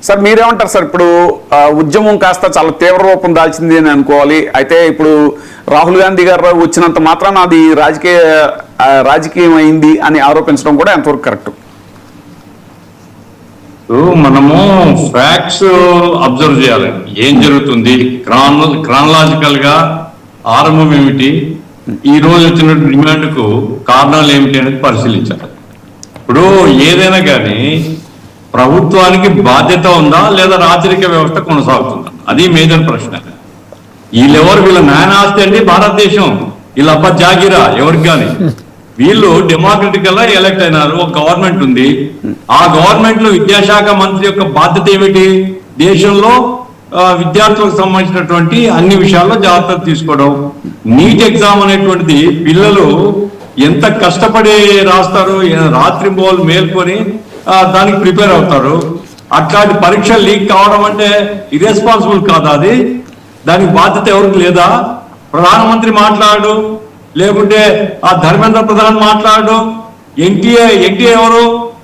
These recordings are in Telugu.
సార్ మీరేమంటారు సార్? ఇప్పుడు ఉద్యమం కాస్త చాలా తీవ్ర రూపం దాల్చింది అని అనుకోవాలి. అయితే ఇప్పుడు రాహుల్ గాంధీ గారు వచ్చినంత మాత్రాన అది రాజకీయం అయింది అని ఆరోపించడం కూడా ఎంతవరకు కరెక్ట్? మనము ఫ్యాక్ట్స్ అబ్జర్వ్ చేయాలి. ఏం జరుగుతుంది, క్రానలాజికల్ గా ఆరంభం ఏమిటి, ఈ రోజు వచ్చిన డిమాండ్ కు కారణాలు ఏమిటి అనేది పరిశీలించాలి. ఇప్పుడు ఏదైనా కానీ ప్రభుత్వానికి బాధ్యత ఉందా లేదా రాజరిక వ్యవస్థ కొనసాగుతుందా, అది మేజర్ ప్రశ్న. వీళ్ళ నాయన ఆస్తి అండి భారతదేశం, వీళ్ళ అబ్బా జాగిరా ఎవరికి కానీ. వీళ్ళు డెమోక్రటికల్ గా ఎలక్ట్ అయినారు, ఒక గవర్నమెంట్ ఉంది. ఆ గవర్నమెంట్ లో విద్యాశాఖ మంత్రి యొక్క బాధ్యత ఏమిటి, దేశంలో విద్యార్థులకు సంబంధించినటువంటి అన్ని విషయాల్లో జాగ్రత్తలు తీసుకోవడం. నీట్ ఎగ్జామ్ అనేటువంటిది పిల్లలు ఎంత కష్టపడి రాస్తారు, రాత్రింబోలు మేల్కొని దానికి ప్రిపేర్ అవుతారు. అట్లాంటి పరీక్ష లీక్ కావడం అంటే ఇర్రెస్పాన్సిబుల్ కాదా? అది దానికి బాధ్యత ఎవరికి లేదా? ప్రధానమంత్రి మాట్లాడు, లేకుంటే ఆ ధర్మేంద్ర ప్రధాన్ మాట్లాడు. ఎన్టీఏ ఎవరు,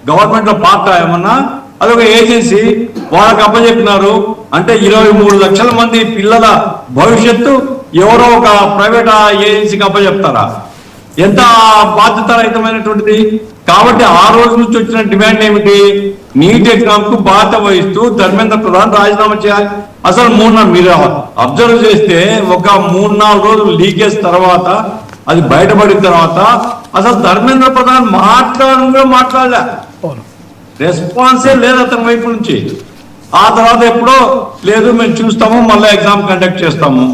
గవర్నమెంట్ లో పార్ట్ ఏమన్నా? అదొక ఏజెన్సీ, వాళ్ళకి అప్పచెప్పినారు. అంటే 23 లక్షల మంది పిల్లల భవిష్యత్తు ఎవరో ఒక ప్రైవేట్ ఏజెన్సీకి అప్పచెప్తారా? ఎంత బాధ్యతారహితమైనటువంటిది. కాబట్టి ఆ రోజు నుంచి వచ్చిన డిమాండ్ ఏమిటి, నీట్ ఎగ్జామ్ కు బాధ్యత వహిస్తూ ధర్మేంద్ర ప్రధాన్ రాజీనామా చేయాలి. అసలు మీరు అబ్జర్వ్ చేస్తే ఒక 3-4 రోజులు లీకేజ్ తర్వాత, అది బయటపడిన తర్వాత అసలు ధర్మేంద్ర ప్రధాన్ మాట్లాడలే, రెస్పాన్సే లేదు అతని వైపు నుంచి. ఆ తర్వాత ఎప్పుడో లేదు మేము చూస్తాము, మళ్ళీ ఎగ్జామ్ కండక్ట్ చేస్తాము.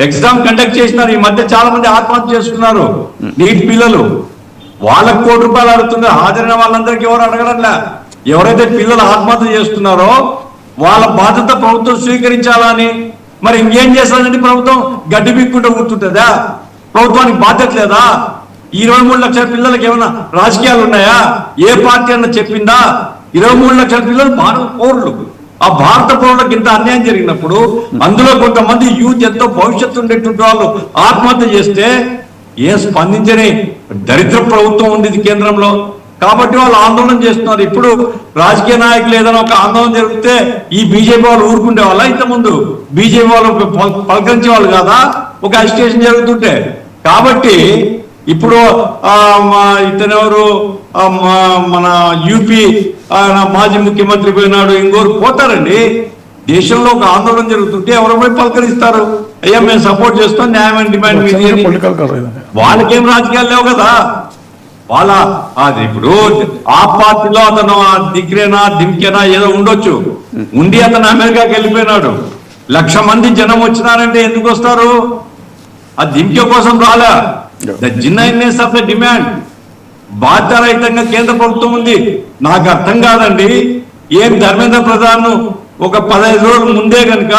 ఎగ్జామ్ కండక్ట్ చేసినారు. ఈ మధ్య చాలా మంది ఆత్మహత్య చేసుకున్నారు నీట్ పిల్లలు. వాళ్ళకి ₹1 కోటి అడుగుతున్నారు, హాజరైన వాళ్ళందరికీ ఎవరు అడగడంలే. ఎవరైతే పిల్లలు ఆత్మహత్య చేస్తున్నారో వాళ్ళ బాధ్యత ప్రభుత్వం స్వీకరించాలని. మరి ఇంకేం చేస్తారంటే ప్రభుత్వం గడ్డి బిక్కుంటూ కూర్చుంటుందా? ప్రభుత్వానికి బాధ్యత లేదా? 23 లక్షల పిల్లలకి ఏమైనా రాజకీయాలు ఉన్నాయా? ఏ పార్టీ అన్న చెప్పిందా? 23 లక్షల పిల్లలు భారత పౌరులు. ఆ భారత పౌరులకు ఇంత అన్యాయం జరిగినప్పుడు, అందులో కొంతమంది యూత్ ఎంతో భవిష్యత్తు ఉండేటువంటి వాళ్ళు ఆత్మహత్య చేస్తే ఏం స్పందించని దరిద్ర ప్రభుత్వం ఉంది ఇది కేంద్రంలో. కాబట్టి వాళ్ళు ఆందోళన చేస్తున్నారు. ఇప్పుడు రాజకీయ నాయకులు ఏదైనా ఒక ఆందోళన జరిగితే ఈ బీజేపీ వాళ్ళు ఊరుకుంటే వాళ్ళ, ఇంతకుముందు బీజేపీ వాళ్ళు పలకరించే వాళ్ళు కాదా ఒక అజిటేషన్ జరుగుతుంటే? కాబట్టి ఇప్పుడు ఇతనెవరు, మన యూపీ మాజీ ముఖ్యమంత్రి పోయినాడు, ఇంకోరు పోతారండి. దేశంలో ఒక ఆందోళన జరుగుతుంటే ఎవరో పోయి పలకరిస్తారు, అయ్యా మేము సపోర్ట్ చేస్తాం, న్యాయమైన డిమాండ్ మీది. వాళ్ళకేం రాజకీయాలు లేవు కదా. వాళ్ళ అది ఇప్పుడు ఆ పార్టీలో అతను దిగ్రేనా దిమ్కేనా ఏదో ఉండొచ్చు, ఉండి అతను అమెరికాకి వెళ్ళిపోయినాడు. 1,00,000 మంది జనం వచ్చినారంటే ఎందుకు వస్తారు? ఆ దిమ్కే కోసం రాలే. The genuineness of the demand. బాధ్యతారహితంగా కేంద్ర ప్రభుత్వం ఉంది. నాకు అర్థం కాదండి, ఏం ధర్మేంద్ర ప్రధాన్ ఒక 15 రోజుల ముందే కనుక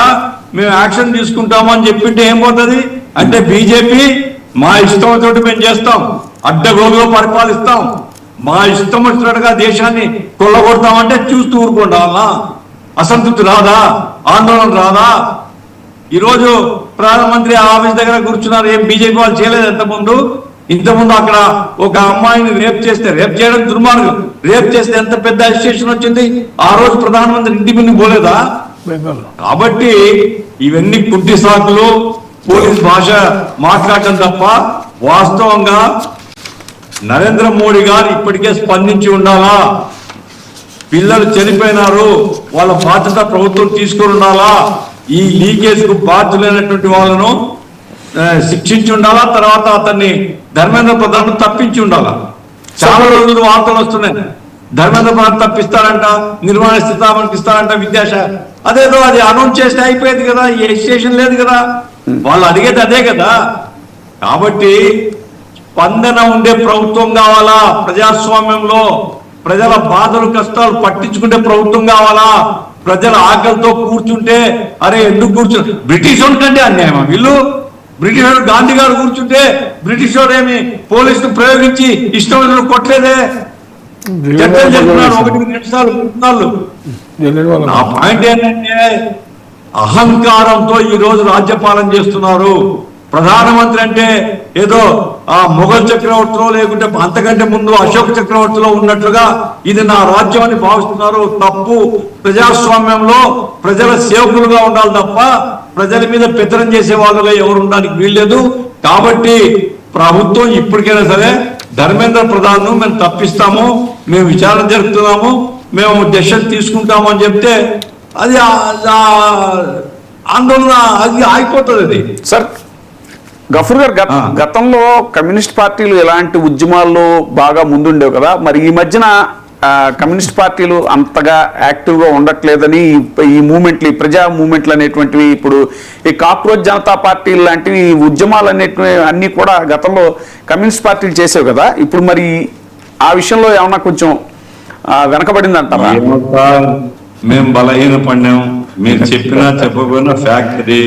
మేము యాక్షన్ తీసుకుంటామని చెప్పింటే ఏం పోతుంది అంటే, బీజేపీ మా ఇష్టంతో మేము చేస్తాం, అడ్డగోలుగా పరిపాలిస్తాం, మా ఇష్టం వచ్చినట్టుగా దేశాన్ని కొల్లగొడతామంటే చూస్తూ ఊరుకుంటామా? అసంతృప్తి రాదా? ఆందోళన రాదా? ఈరోజు ప్రధానమంత్రి ఆఫీస్ దగ్గర కూర్చున్నారు. ఏం బీజేపీ వాళ్ళు చేయలేదు ఇంతకుముందు అక్కడ ఒక అమ్మాయిని రేప్ చేయడం దుర్మార్గం. రేప్ చేస్తే ఎంత పెద్ద అజిటేషన్ వచ్చింది. ఆ రోజు ప్రధానమంత్రి ఇంటి మీద పోలేదా? కాబట్టి ఇవన్నీ కుంటి సాకులు, పోలీస్ భాష మాట్లాడటం తప్ప వాస్తవంగా నరేంద్ర మోడీ గారు ఇప్పటికే స్పందించి ఉండాలా. పిల్లలు చనిపోయినారు, వాళ్ళ బాధ్యత ప్రభుత్వం తీసుకొని ఉండాలా. ఈ లీకేజ్ కు బాధ్యులైనటువంటి వాళ్ళను శిక్షించి ఉండాలా. తర్వాత అతన్ని ధర్మేంద్ర ప్రధాన్ తప్పించి ఉండాలా. చాలా రోజులు వార్తలు వస్తున్నాయి, ధర్మేంద్ర ప్రధాన్ తప్పిస్తారంట, నిర్మాణ స్థితానికి ఇస్తారంట విద్యాశాఖ. అదేదో అది అనౌన్స్ చేస్తే అయిపోయేది కదా, ఏ స్టేషన్ లేదు కదా. వాళ్ళు అడిగేది అదే కదా. కాబట్టి స్పందన ఉండే ప్రభుత్వం కావాలా. ప్రజాస్వామ్యంలో ప్రజల బాధలు కష్టాలు పట్టించుకుంటే ప్రభుత్వం కావాలా. ప్రజల ఆకలితో కూర్చుంటే అరే ఎందుకు కూర్చుంటే బ్రిటిష్ కంటే అన్యాయమా వీళ్ళు? బ్రిటిష్ వాడు గాంధీ గారు కూర్చుంటే బ్రిటిష్ వాడు ఏమి పోలీసులు ప్రయోగించి ఇష్టం కొట్టలేదే, చర్చలు చెప్తున్నారు 1 నిమిషాలు కూర్చున్నారు. నా పాయింట్ ఏంటంటే, అహంకారంతో ఈ రోజు రాజ్యపాలన చేస్తున్నారు. ప్రధానమంత్రి అంటే ఏదో ఆ మొఘల్ చక్రవర్తిలో లేకుంటే అంతకంటే ముందు అశోక్ చక్రవర్తిలో ఉన్నట్లుగా ఇది నా రాజ్యం అని భావిస్తున్నారు. తప్పు. ప్రజాస్వామ్యంలో ప్రజల సేవకులుగా ఉండాలి తప్ప ప్రజల మీద పెత్తనం చేసే వాళ్ళుగా ఎవరు ఉండడానికి వీల్లేదు. కాబట్టి ప్రభుత్వం ఇప్పటికైనా సరే ధర్మేంద్ర ప్రధాన్ మేము తప్పిస్తాము, మేము విచారణ జరుపుతున్నాము, మేము డెసిషన్ తీసుకుంటాము అని చెప్తే అది ఆందోళన అది ఆగిపోతుంది. అది సార్ గఫూర్ గారు గతంలో కమ్యూనిస్ట్ పార్టీలు ఎలాంటి ఉద్యమాల్లో బాగా ముందుండేవి కదా, మరి ఈ మధ్యన కమ్యూనిస్ట్ పార్టీలు అంతగా యాక్టివ్గా ఉండట్లేదని ఈ మూమెంట్లు, ఈ ప్రజా మూమెంట్లు అనేటువంటివి, ఇప్పుడు ఈ కాక్రోచ్ జనతా పార్టీలు లాంటివి ఉద్యమాలు అనేటివి అన్నీ కూడా గతంలో కమ్యూనిస్ట్ పార్టీలు చేసేవి కదా, ఇప్పుడు మరి ఆ విషయంలో ఏమన్నా కొంచెం వెనకబడింది అంటారా? మేము బలహీన పడినాం. మీరు చెప్పినా చెప్పకపోయినా ఫ్యాక్టరీ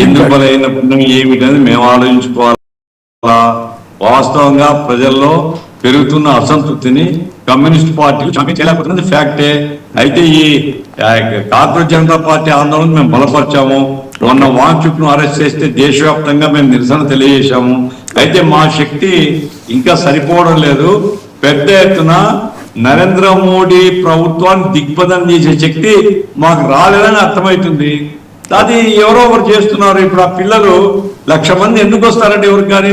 ఎందుకు బలహీన పడినాం ఏమిటని మేము ఆలోచించుకోవాలా. వాస్తవంగా ప్రజల్లో పెరుగుతున్న అసంతృప్తిని కమ్యూనిస్ట్ పార్టీలు చేయలేకపోతున్నది ఫ్యాక్టే. అయితే ఈ కాక్రోచ్ జనతా పార్టీ ఆందోళన మేము బలపరిచాము. మొన్న వాంగ్చుక్ ను అరెస్ట్ చేస్తే దేశవ్యాప్తంగా మేము నిరసన తెలియజేశాము. అయితే మా శక్తి ఇంకా సరిపోవడం లేదు. పెద్ద ఎత్తున నరేంద్ర మోడీ ప్రభుత్వాన్ని దిగ్బంధం చేసే శక్తి మాకు రాలేదని అర్థమవుతుంది. అది ఎవరో ఒకరు చేస్తున్నారు. ఇప్పుడు ఆ పిల్లలు 1,00,000 మంది ఎందుకు వస్తారంటే ఎవరికి కానీ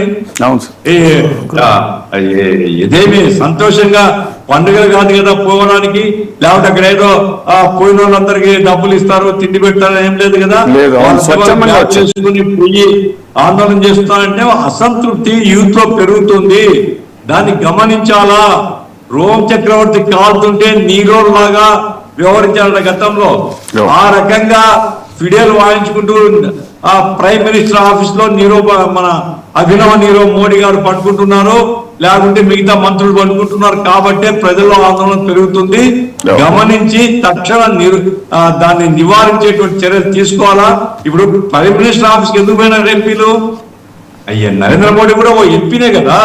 ఇదేమి సంతోషంగా పండుగలు కాదు కదా పోవడానికి, లేకపోతే అక్కడ ఏదో పోయిన వాళ్ళందరికీ డబ్బులు ఇస్తారు, తిండి పెడతారు, ఏం లేదు కదా. చేసుకుని పోయి ఆందోళన చేస్తారంటే అసంతృప్తి యూత్ లో పెరుగుతుంది. దాన్ని గమనించాలా. రోమ్ చక్రవర్తి కాలుతుంటే నీరో లాగా వ్యవహరించాల గతంలో. ఆ రకంగా ఫిడేల్ వాయించుకుంటూ ఆ ప్రైమ్ మినిస్టర్ ఆఫీస్ లో మన అభినవ నీరవ్ మోడీ గారు పట్టుకుంటున్నారు, లేకుంటే మిగతా మంత్రులు పట్టుకుంటున్నారు. కాబట్టే ప్రజల్లో ఆందోళన పెరుగుతుంది. గమనించి తక్షణ దాన్ని నివారించేటువంటి చర్యలు తీసుకోవాలా. ఇప్పుడు ప్రైమ్ మినిస్టర్ ఆఫీస్కి ఎందుకు పోయినారు ఎంపీలు? అయ్యా నరేంద్ర మోడీ కూడా ఓ ఎంపీనే కదా.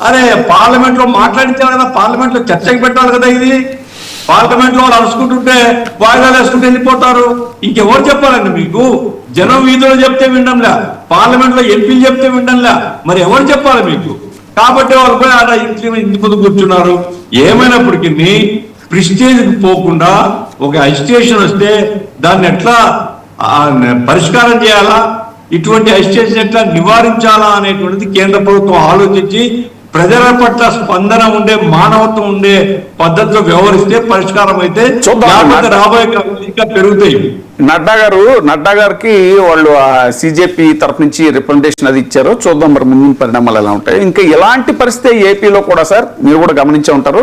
అరే పార్లమెంట్ లో మాట్లాడించాలి కదా, పార్లమెంట్ లో చర్చకి పెట్టాలి కదా. ఇది పార్లమెంట్ లో వాళ్ళు అరుచుకుంటుంటే వాయిదాలు వేసుకుంటూ వెళ్ళిపోతారు. ఇంకెవరు చెప్పాలండి మీకు? జనం వీధిలో చెప్తే వినడంలే, పార్లమెంట్ లో ఎంపీలు చెప్తే వినడంలే, మరి ఎవరు చెప్పాలి మీకు? కాబట్టి వాళ్ళు పోయి ఆడ ఇంటి ముందు కూర్చున్నారు. ఏమైనప్పటికీ ప్రిస్టేజ్కి పోకుండా ఒక అజిటేషన్ వస్తే దాన్ని ఎట్లా పరిష్కారం చేయాలా, ఇటువంటి అజిటేషన్ ఎట్లా నివారించాలా అనేటువంటిది కేంద్ర ప్రభుత్వం ఆలోచించి ప్రజల పట్ల స్పందన ఉండే, మానవత్వం ఉండే పద్ధతిలో వ్యవహరిస్తే పరిష్కారం అయితే రాబోయే ఇంకా పెరుగుతాయి. నడ్డా గారికి వాళ్ళు సిజేపీ తరఫు నుంచి రిప్రజెంటేషన్ అది ఇచ్చారు. చూద్దాం మరి ముందు పరిణామాలు ఎలా ఉంటాయి. ఇంకా ఎలాంటి పరిస్థితి ఏపీలో కూడా సార్ మీరు కూడా గమనించే ఉంటారు.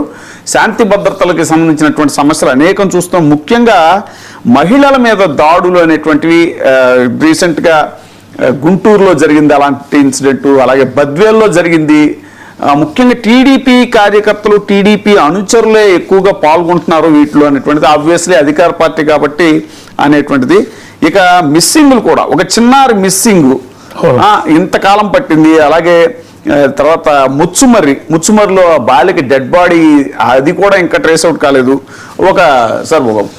శాంతి భద్రతలకు సంబంధించినటువంటి సమస్యలు అనేకం చూస్తాం. ముఖ్యంగా మహిళల మీద దాడులు అనేటువంటివి రీసెంట్గా గుంటూరులో జరిగింది అలాంటి ఇన్సిడెంట్, అలాగే బద్వేల్లో జరిగింది. ముఖ్యంగా టీడీపీ కార్యకర్తలు, టీడీపీ అనుచరులే ఎక్కువగా పాల్గొంటున్నారు వీటిలో అనేటువంటిది. ఆబ్వియస్లీ అధికార పార్టీ కాబట్టి అనేటువంటిది. ఇక మిస్సింగ్లు కూడా, ఒక చిన్నారి మిస్సింగ్ ఇంతకాలం పట్టింది. అలాగే తర్వాత ముచ్చుమర్రిలో బాలిక డెడ్ బాడీ, అది కూడా ఇంకా ట్రేస్ అవుట్ కాలేదు. ఒక